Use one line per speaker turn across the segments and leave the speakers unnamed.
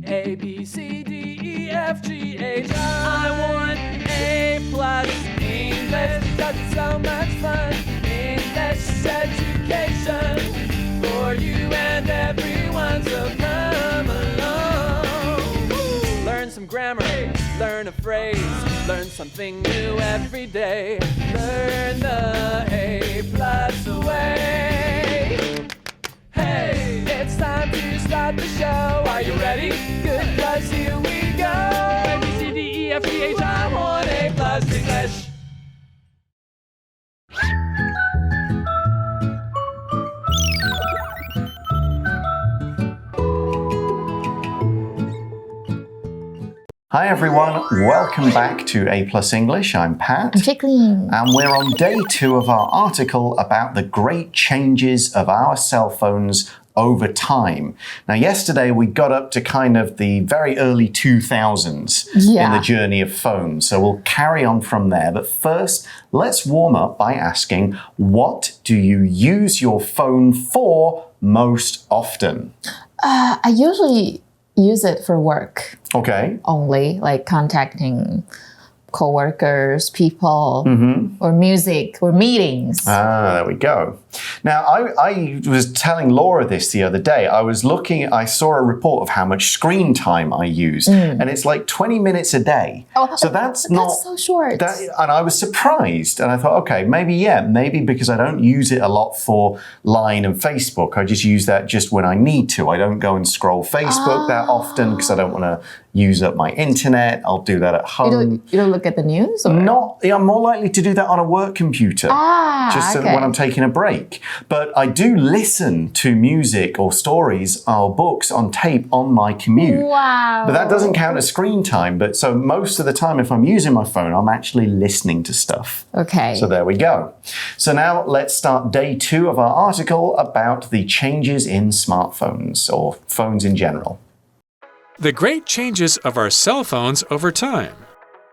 A, B, C, D, E, F, G, H, I want A+ English because it's so much fun. English education for you and everyone, so come along. Learn some grammar, learn a phrase, learn something new every day. Learn the A+ way. Hey, it's time to start the show. Are you ready? Good, 'cause here we go. A, B, C, D, E, F, G, H, I want A+ English.
Hi everyone, welcome back to A+ English. I'm Pat.
I'm Jacqueline.
And we're on day 2 of our article about the great changes of our cell phones over time. Now, yesterday we got up to kind of the very early 2000s in the journey of phones. So we'll carry on from there. But first, let's warm up by asking, what do you use your phone for most often?
I usually use it for work.
Okay.
Only, like contacting coworkers, people, or music, or meetings.
Ah, there we go. Now, I was telling Laura this the other day. I saw a report of how much screen time I use, and it's like 20 minutes a day.
Oh,
so that's
so short.
And I was surprised, and I thought, okay, maybe because I don't use it a lot for Line and Facebook. I just use that just when I need to. I don't go and scroll Facebook that often because I don't want to use up my internet. I'll do that at home.
You don't look at the news? Or?
I'm more likely to do that on a work computer. Just when I'm taking a break. But I do listen to music or stories or books on tape on my commute.
Wow.
But that doesn't count as screen time. But so most of the time, if I'm using my phone, I'm actually listening to stuff.
Okay.
So there we go. So now let's start day 2 of our article about the changes in smartphones or phones in general.
The great changes of our cell phones over time.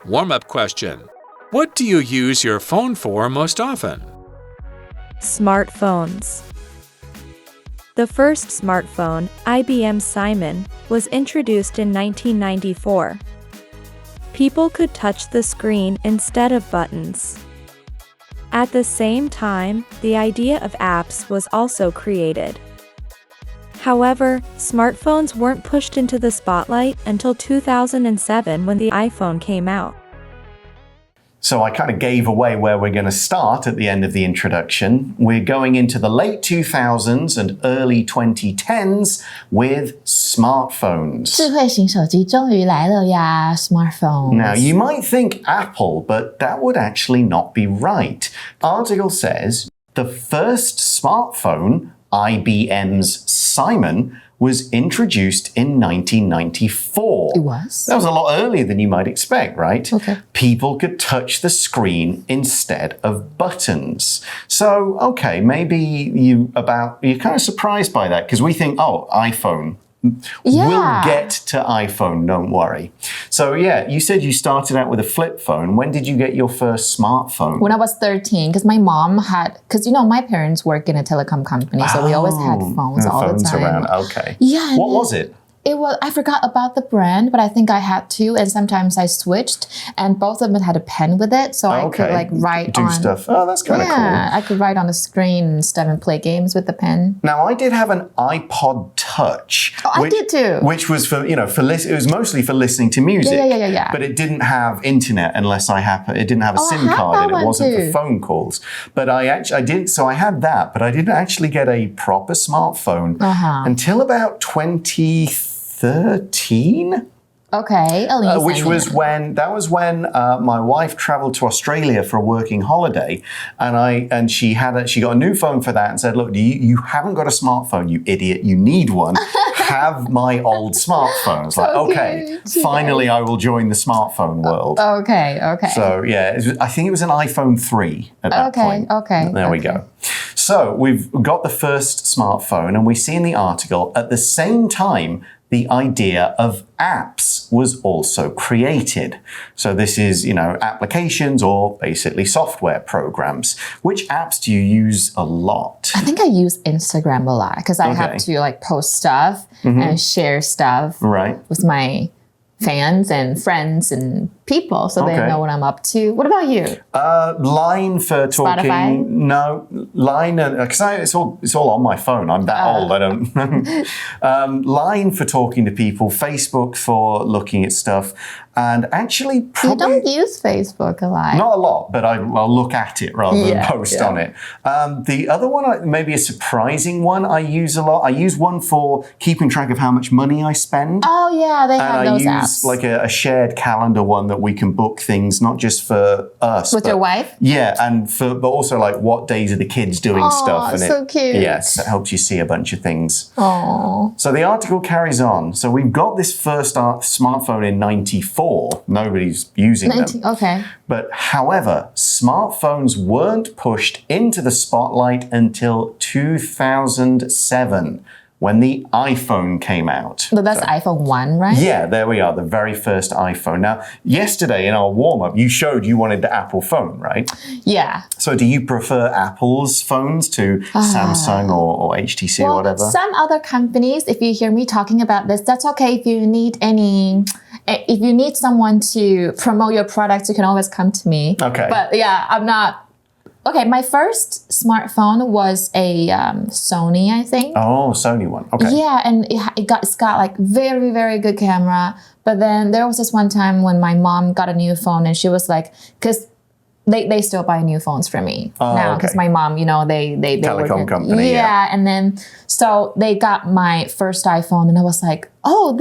Warm-up question. What do you use your phone for most often?
Smartphones. The first smartphone, IBM Simon, was introduced in 1994. People could touch the screen instead of buttons. At the same time, the idea of apps was also created. However, smartphones weren't pushed into the spotlight until 2007 when the iPhone came out.
So I kind of gave away where we're going to start at the end of the introduction. We're going into the late 2000s and early 2010s with smartphones.
智慧型手机终于来了呀 ，smartphones.
Now, you might think Apple, but that would actually not be right. Article says the first smartphone, IBM's Simon, was introduced in 1994.
It was?
That was a lot earlier than you might expect, right?
Okay.
People could touch the screen instead of buttons. So, okay, maybe you're kind of surprised by that because we think, oh, iPhone. We'll get to iPhone, don't worry. So yeah, you said you started out with a flip phone. When did you get your first smartphone?
When I was 13, because my mom had, because my parents work in a telecom company, so we always had phones all the time.
Around. Okay.
Yeah.
What was it?
I forgot about the brand, but I think I had to, and sometimes I switched, and both of them had a pen with it, so I could do
stuff. Oh, that's kind of cool.
Yeah, I could write on the screen and stuff and play games with the pen.
Now, I did have an iPod Touch.
I did too.
Which was for it was mostly for listening to music.
Yeah.
But it didn't have internet unless it didn't have a SIM card and it wasn't for phone calls. But I had that, but I didn't actually get a proper smartphone until about 2013.
Okay,
which was when my wife traveled to Australia for a working holiday, and she got a new phone for that and said, "Look, you haven't got a smartphone, you idiot. You need one. Have my old smartphone." It's like, okay, finally, I will join the smartphone world.
Okay.
So yeah, I think it was an iPhone 3 at that point.
Okay.
There we go. So we've got the first smartphone, and we see in the article at the same time the idea of apps was also created. So this is, applications or basically software programs. Which apps do you use a lot?
I think I use Instagram a lot because I have to like post stuff and share stuff with my fans and friends and people so they know what I'm up to. What about you?
Line for talking.
Spotify?
No, Line, because it's all on my phone. I'm that old. I don't. Line for talking to people. Facebook for looking at stuff. And actually, probably...
You don't use Facebook a lot.
Not a lot, but I'll look at it rather than post on it. The other one, maybe a surprising one I use a lot. I use one for keeping track of how much money I spend.
Oh, yeah, they have those apps.
And I use like a shared calendar one that we can book things, not just for us.
With your wife?
Yeah, but also like what days are the kids doing stuff. And
so cute.
Yes, it helps you see a bunch of things.
Oh.
So the article carries on. So we've got this first smartphone in 94. Nobody's using them.
Okay.
But however, smartphones weren't pushed into the spotlight until 2007 when the iPhone came out.
So that's iPhone 1, right?
Yeah, there we are, the very first iPhone. Now, yesterday in our warm-up, you showed you wanted the Apple phone, right?
Yeah.
So do you prefer Apple's phones to Samsung or HTC or whatever?
Some other companies, if you hear me talking about this, that's okay. If you need someone to promote your products, you can always come to me.
Okay.
But yeah, I'm not... Okay, my first smartphone was a Sony, I think.
Oh, Sony one. Okay.
Yeah, and it's got like very, very good camera. But then there was this one time when my mom got a new phone and she was like, because they still buy new phones for me now because my mom, they
Telecom company.
Yeah, and then so they got my first iPhone and I was like, oh,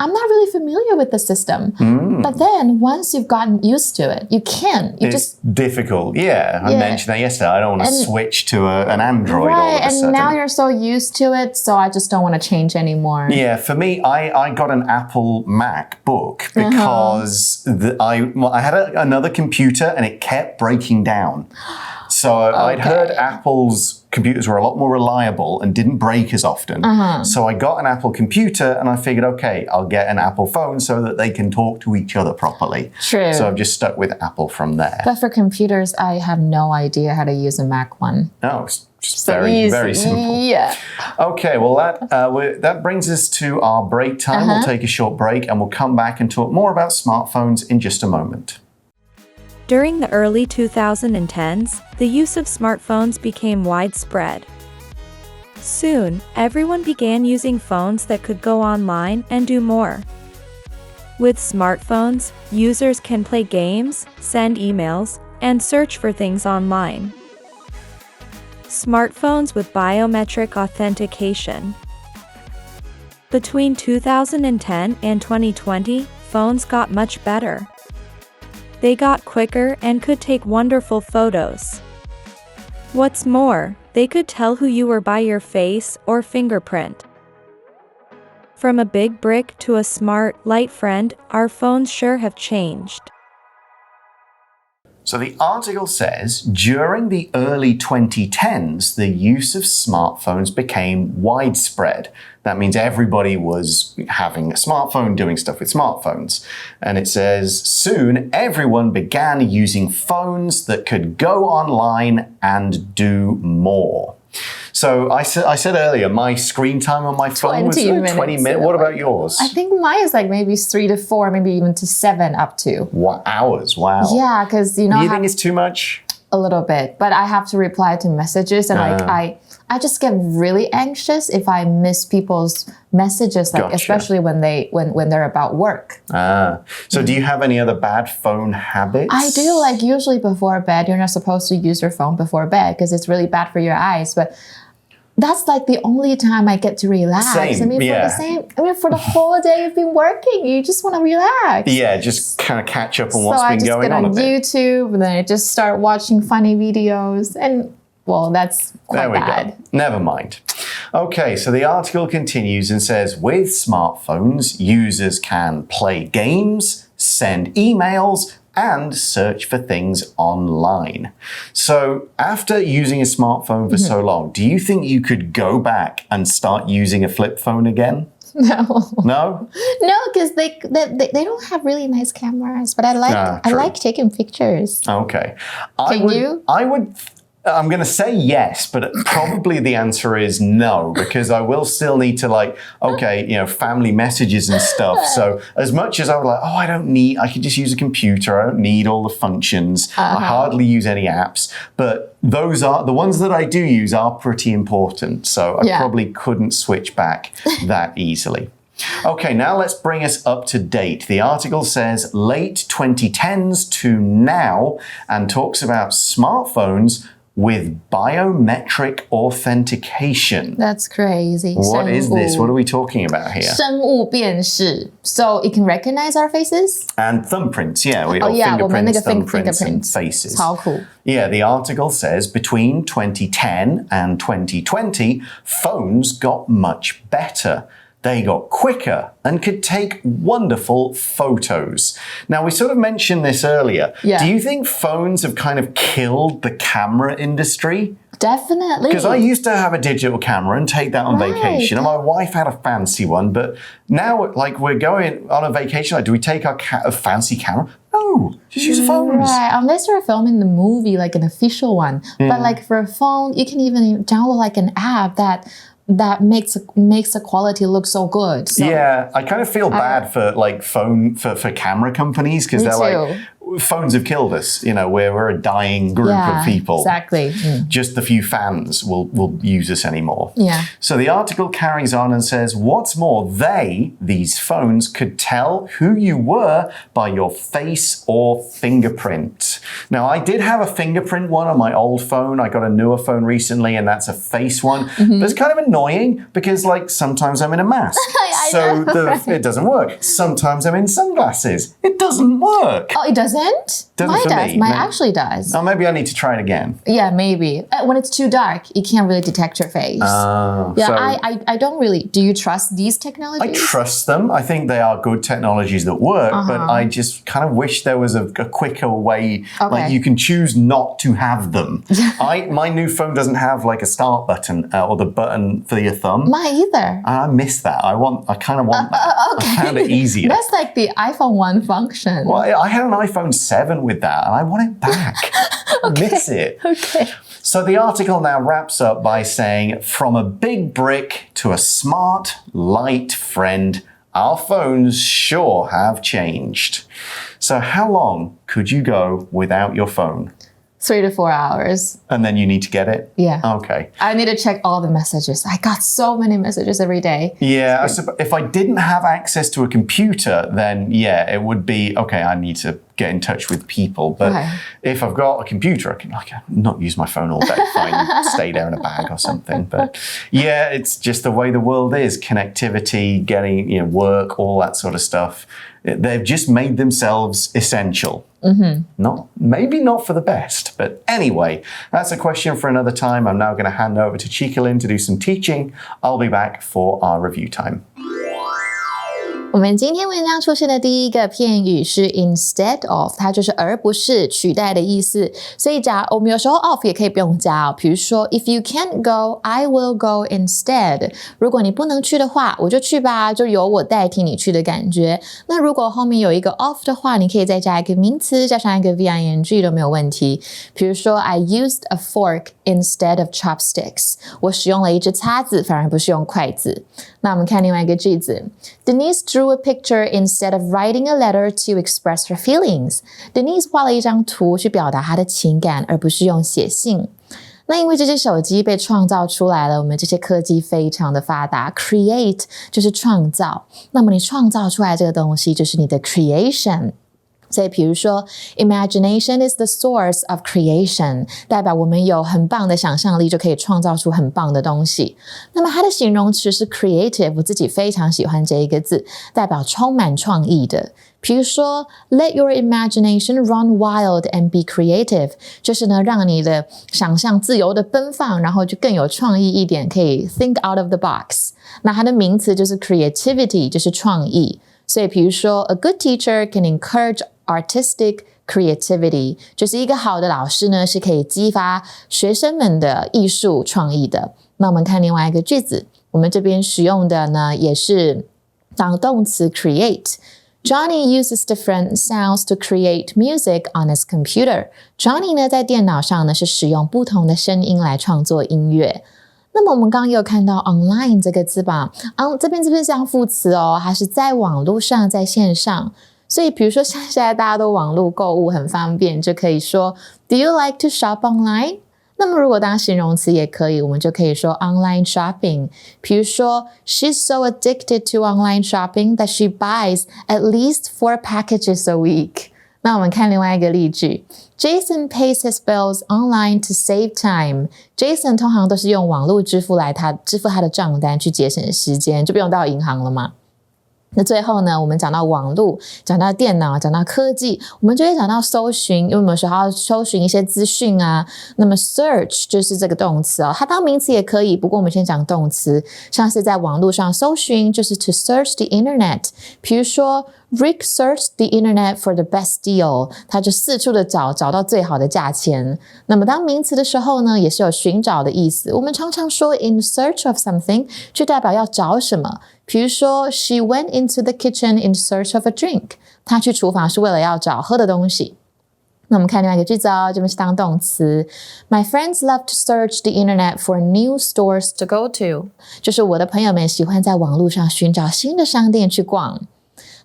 I'm not really familiar with the system. But then once you've gotten used to it, you can.
It's difficult. Yeah, I mentioned that yesterday. I don't want to switch to an Android all of a sudden.
And now you're so used to it, so I just don't want to change anymore.
Yeah, for me, I got an Apple MacBook because I had another computer and it kept breaking down. So I'd heard Apple's computers were a lot more reliable and didn't break as often. So I got an Apple computer and I figured, okay, I'll get an Apple phone so that they can talk to each other properly.
True.
So I've just stuck with Apple from there.
But for computers, I have no idea how to use a Mac one.
No, it's just very, very simple.
Yeah.
Okay, well, that brings us to our break time. We'll take a short break and we'll come back and talk more about smartphones in just a moment.
During the early 2010s, the use of smartphones became widespread. Soon, everyone began using phones that could go online and do more. With smartphones, users can play games, send emails, and search for things online. Smartphones with biometric authentication. Between 2010 and 2020, phones got much better. They got quicker and could take wonderful photos. What's more, they could tell who you were by your face or fingerprint. From a big brick to a smart, light friend, our phones sure have changed.
So the article says, during the early 2010s, the use of smartphones became widespread. That means everybody was having a smartphone, doing stuff with smartphones. And it says, soon everyone began using phones that could go online and do more. So I said earlier, my screen time on my phone was 20 minutes. What about yours?
I think mine is like maybe 3 to 4, maybe even to 7 up to.
What, hours? Wow.
Yeah, because you
think it's too much?
A little bit, but I have to reply to messages and I just get really anxious if I miss people's messages, especially when they're about work.
So do you have any other bad phone habits?
I do, usually before bed, you're not supposed to use your phone before bed because it's really bad for your eyes, but that's the only time I get to relax.
Same,
for the whole day you've been working, you just want to relax.
Yeah, just kind of catch up on what's been going on a bit.
So I just get on YouTube and then I just start watching funny videos and, well, that's quite bad.
Go. Never mind. Okay, so the article continues and says, with smartphones, users can play games, send emails, and search for things online. So after using a smartphone for so long, do you think you could go back and start using a flip phone again?
No.
No?
No, because they don't have really nice cameras. But I like taking pictures.
Okay.
Can you?
I'm going to say yes, but probably the answer is no, because I will still need to family messages and stuff. So as much as I would I can just use a computer. I don't need all the functions. I hardly use any apps, but those are the ones that I do use are pretty important. So I probably couldn't switch back that easily. Okay, now let's bring us up to date. The article says late 2010s to now and talks about smartphones with biometric authentication.
That's crazy.
What is this? What are we talking about here?
生物辨识. So it can recognize our faces?
And thumbprints, yeah.
Fingerprints,
thumbprints and faces.
超酷.
Yeah, the article says between 2010 and 2020, phones got much better. They got quicker and could take wonderful photos. Now, we sort of mentioned this earlier.
Yeah.
Do you think phones have kind of killed the camera industry?
Definitely.
Because I used to have a digital camera and take that on vacation. And my wife had a fancy one. But now, we're going on a vacation. Do we take our a fancy camera? No, just use phones.
Right, unless you're filming the movie, like an official one. But for a phone, you can even download an app that makes the quality look so good. So,
yeah, I kind of feel bad for for camera companies because they're phones have killed us. We're a dying group of people.
Exactly.
Just the few fans will use us anymore.
Yeah.
So the article carries on and says, what's more, these phones could tell who you were by your face or fingerprint. Now, I did have a fingerprint one on my old phone. I got a newer phone recently, and that's a face one. But it's kind of annoying because, sometimes I'm in a mask. It doesn't work. Sometimes I'm in sunglasses. It doesn't work.
Oh, it doesn't? Mine does. Mine actually does.
Oh, maybe I need to try it again.
Yeah, maybe. When it's too dark, it can't really detect your face. I don't really. Do you trust these technologies?
I trust them. I think they are good technologies that work, but I just kind of wish there was a quicker way.
Okay.
You can choose not to have them. My new phone doesn't have a start button or the button for your thumb.
Mine either.
I miss that. I kind of want that.
Okay.
I found it easier.
That's like the iPhone 1 function.
Well, I had an iPhone 7 with that, and I want it back. I miss it.
Okay.
So the article now wraps up by saying, from a big brick to a smart, light friend, our phones sure have changed. So how long could you go without your phone?
3 to 4 hours.
And then you need to get it?
Yeah.
Okay.
I need to check all the messages. I got so many messages every day.
Yeah. If I didn't have access to a computer, then it would be, okay, I need to get in touch with people. But if I've got a computer, I can not use my phone all day. Fine, stay there in a bag or something. But it's just the way the world is. Connectivity, getting work, all that sort of stuff. They've just made themselves essential. Maybe not for the best, but anyway, that's a question for another time. I'm now going to hand over to Chikalin to do some teaching. I'll be back for our review time.
我们今天文章出现的第一个片语是 instead of， 它就是而不是取代的意思。所以我们有时候 of 也可以不用加比如说 if you can't go, I will go instead。如果你不能去的话，我就去吧，就由我代替你去的感觉。那如果后面有一个 of 的话，你可以再加一个名词，加上一个 V-I-N-G 都没有问题。比如说 I used a fork instead of chopsticks。我使用了一只叉子，反而不是用筷子。那我们看另外一个句子 Denise drew a picture instead of writing a letter to express her feelings. Denise 画了一张图去表达她的情感，而不是用写信。那因为这些手机被创造出来了，我们这些科技非常的发达 ，create 就是创造。那么你创造出来这个东西就是你的 creation。所以比如说 imagination is the source of creation 代表我们有很棒的想象力就可以创造出很棒的东西。那么它的形容词是 creative， 我自己非常喜欢这一个字，代表充满创意的。比如说 let your imagination run wild and be creative 就是呢让你的想象自由的奔放，然后就更有创意一点，可以 think out of the box。那它的名词就是 creativity， 就是创意。所以比如说 a good teacher can encourage artistic creativity 就是一个好的老师呢是可以激发学生们的艺术创意的。那我们看另外一个句子我们这边使用的呢也是当动词 create。Johnny uses different sounds to create music on his computer. Johnny 呢在电脑上呢是使用不同的声音来创作音乐。那么我们刚刚也有看到 online 这个字吧，这边是不是像副词哦？它是在网络上，在线上。所以比如说像现在大家都网络购物很方便，就可以说 Do you like to shop online? 那么如果当形容词也可以，我们就可以说 online shopping。比如说 She's so addicted to online shopping that she buys at least 4 packages a week。那我们看另外一个例句 Jason pays his bills online to save time. Jason 通常都是用网络支付他的账单去节省时间，就不用到银行了嘛。那最后呢，我们讲到网络，讲到电脑，讲到科技，我们就会讲到搜寻，因为我们需要搜寻一些资讯啊。那么 search 就是这个动词哦，它当名词也可以，不过我们先讲动词，像是在网络上搜寻，就是 to search the internet。比如说 Rick searched the internet for the best deal， 他就四处的找到最好的价钱。那么当名词的时候呢，也是有寻找的意思。我们常常说 in search of something， 就代表要找什么。比如说 She went into the kitchen in search of a drink， 她去厨房是为了要找喝的东西。那我们看另外一个句子哦，这边是当动词 My friends love to search the internet for new stores to go to， 就是我的朋友们喜欢在网络上寻找新的商店去逛。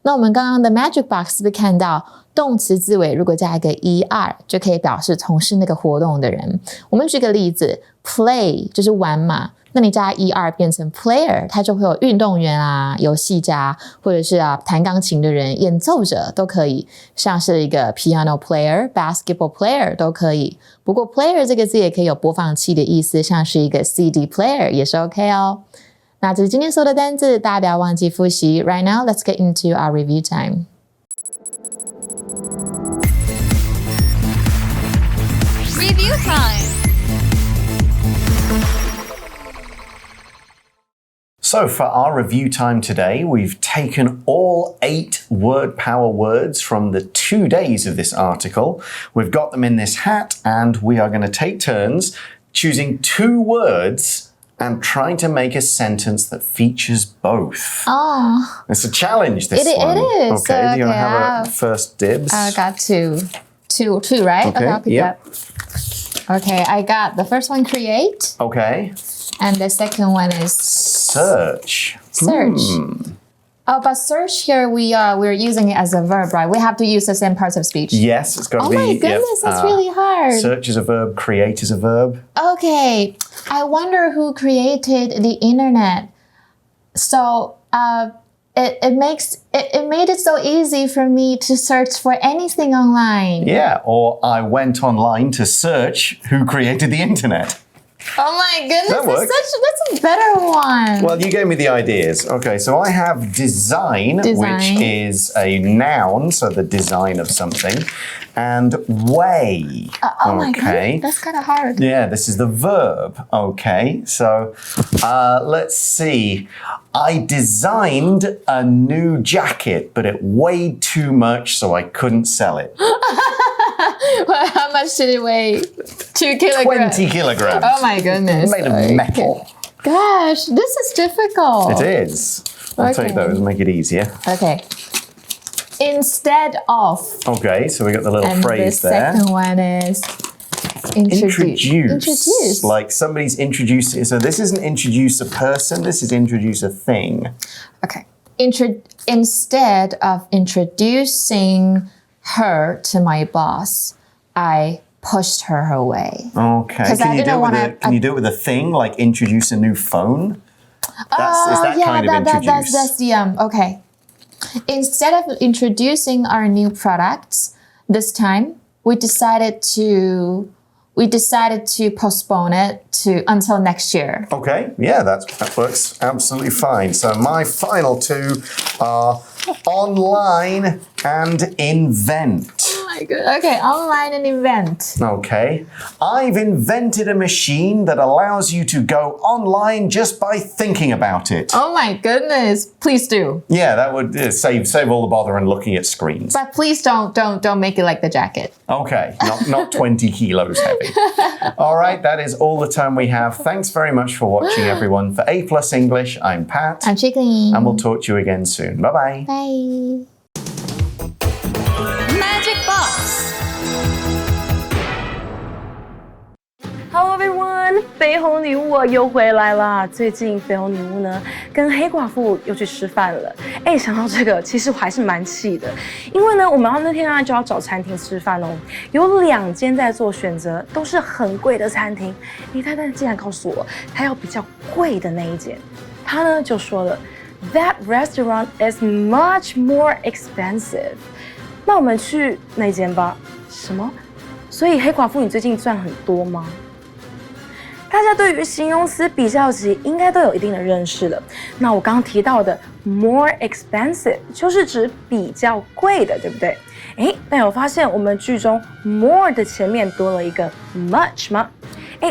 那我们刚刚的 Magic Box 是不是看到动词字尾如果加一个 er 就可以表示从事那个活动的人。我们举个例子 Play 就是玩嘛，那你加 er 变成 player， 它就会有运动员啊、游戏家，或者是弹钢琴的人、演奏者都可以，像是一个 piano player、basketball player 都可以。不过 player 这个字也可以有播放器的意思，像是一个 CD player 也是 OK 哦。那这是今天所有的单字，大家不要忘记复习。Right now, let's get into our review time.
Review time.
So for our review time today, we've taken all 8 word power words from the 2 days of this article. We've got them in this hat, and we are going to take turns choosing 2 words and trying to make a sentence that features both.
Oh.
It's a challenge, this one.
It is.
Okay, do you want to have a first dibs?
I got two, right?
Okay,
I'll pick
yep.
up. Okay, I got the first one, create.
Okay.
And the second one is
search.
Oh, but search here we're using it as a verb, right? We have to use the same parts of speech.
Yes, it's got to be.
Oh my goodness, that's really hard.
Search is a verb, create is a verb.
Okay, I wonder who created the internet. So it made it so easy for me to search for anything online.
Yeah, or I went online to search who created the internet.
Oh my goodness,
That works.
That's a better one.
Well, you gave me the ideas. Okay, so I have design, which is a noun, so the design of something, and way.
Oh my goodness, that's kind of hard.
Yeah, this is the verb. Okay, so let's see. I designed a new jacket, but it weighed too much, so I couldn't sell it.
Well, how much did it weigh? 2 kilograms.
20 kilograms.
Oh my goodness.
Made of metal.
Gosh, this is difficult.
It is. I'll take those and make it easier.
Okay. Instead of.
Okay, so we got the little phrase there.
And the second one is introduce.
Like somebody's introduced it. So this isn't introduce a person, this is introduce a thing.
Okay. Instead of introducing her to my boss, I pushed her away.
Okay. Can you do it with a thing, like introduce a new phone? Is that kind of introduce?
That's the okay. Instead of introducing our new products this time, we decided to postpone it until next year.
Okay, yeah, that works absolutely fine. So my final 2 are online and invent.
Oh my my god. Okay, online and event.
Okay. I've invented a machine that allows you to go online just by thinking about it.
Oh my goodness. Please do.
Yeah, that would save all the bother and looking at screens.
But please don't make it like the jacket.
Okay, not 20 kilos heavy. All right, that is all the time we have. Thanks very much for watching, everyone. For A+ English, I'm Pat.
I'm Chickling.
And we'll talk to you again soon. Bye-bye.
Bye.
Magic Box.
Hello everyone，绯红女巫我又回来啦！最近绯红女巫呢跟黑寡妇又去吃饭了。想到这个，其实我还是蛮气的，因为呢我们那天就要找餐厅吃饭哦，有2间在做选择，都是很贵的餐厅。太太竟然告诉我，她要比较贵的那一间。她呢就说了 ，That restaurant is much more expensive。那我们去那间吧。什么？所以黑寡妇，你最近赚很多吗？大家对于形容词比较级应该都有一定的认识了。那我刚刚提到的 more expensive 就是指比较贵的，对不对？但有发现我们句中 more 的前面多了一个 much 吗？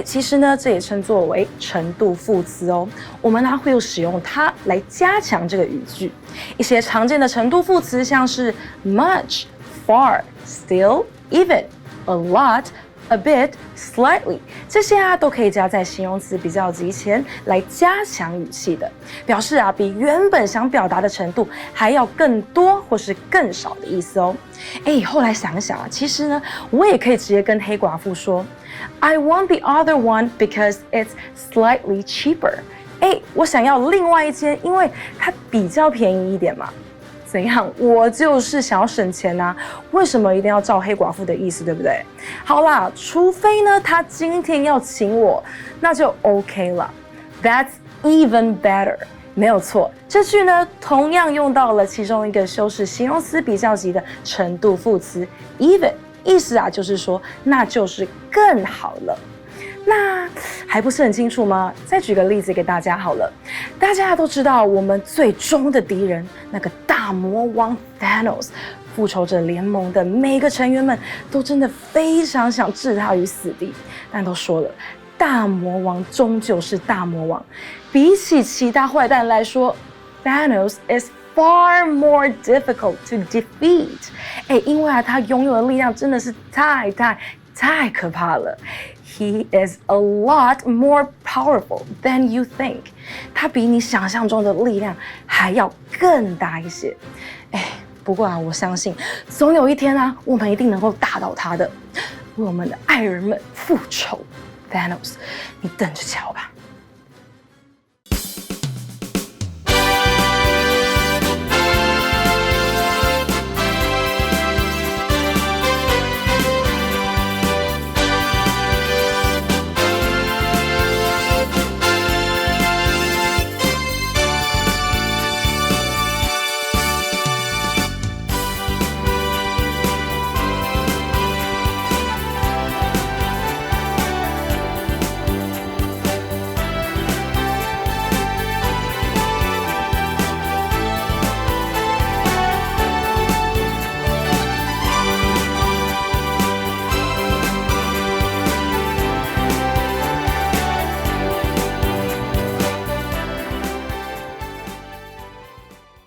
其实呢，这也称作为程度副词哦。我们会有使用它来加强这个语句。一些常见的程度副词像是 much、far、still、even、a lot、a bit, slightly， 这些都可以加在形容词比较级前来加强语气的，表示比原本想表达的程度还要更多或是更少的意思哦。后来想一想其实呢，我也可以直接跟黑寡妇说 I want the other one because it's slightly cheaper。我想要另外一间，因为它比较便宜一点嘛。怎样？我就是想要省钱啊！为什么一定要照黑寡妇的意思，对不对？好啦，除非呢，他今天要请我，那就 OK 了。That's even better， 没有错。这句呢，同样用到了其中一个修饰形容词比较级的程度副词 even， 意思就是说，那就是更好了。那还不是很清楚吗？再举个例子给大家好了。大家都知道我们最终的敌人那个大魔王 Thanos， 复仇者联盟的每个成员们都真的非常想置他于死地，但都说了，大魔王终究是大魔王，比起其他坏蛋来说 ，Thanos is far more difficult to defeat。因为他拥有的力量真的是太可怕了。He is a lot more powerful than you think。他比你想象中的力量还要更大一些。不过我相信总有一天我们一定能够打倒他的，为我们的爱人们复仇。Thanos， 你等着瞧吧。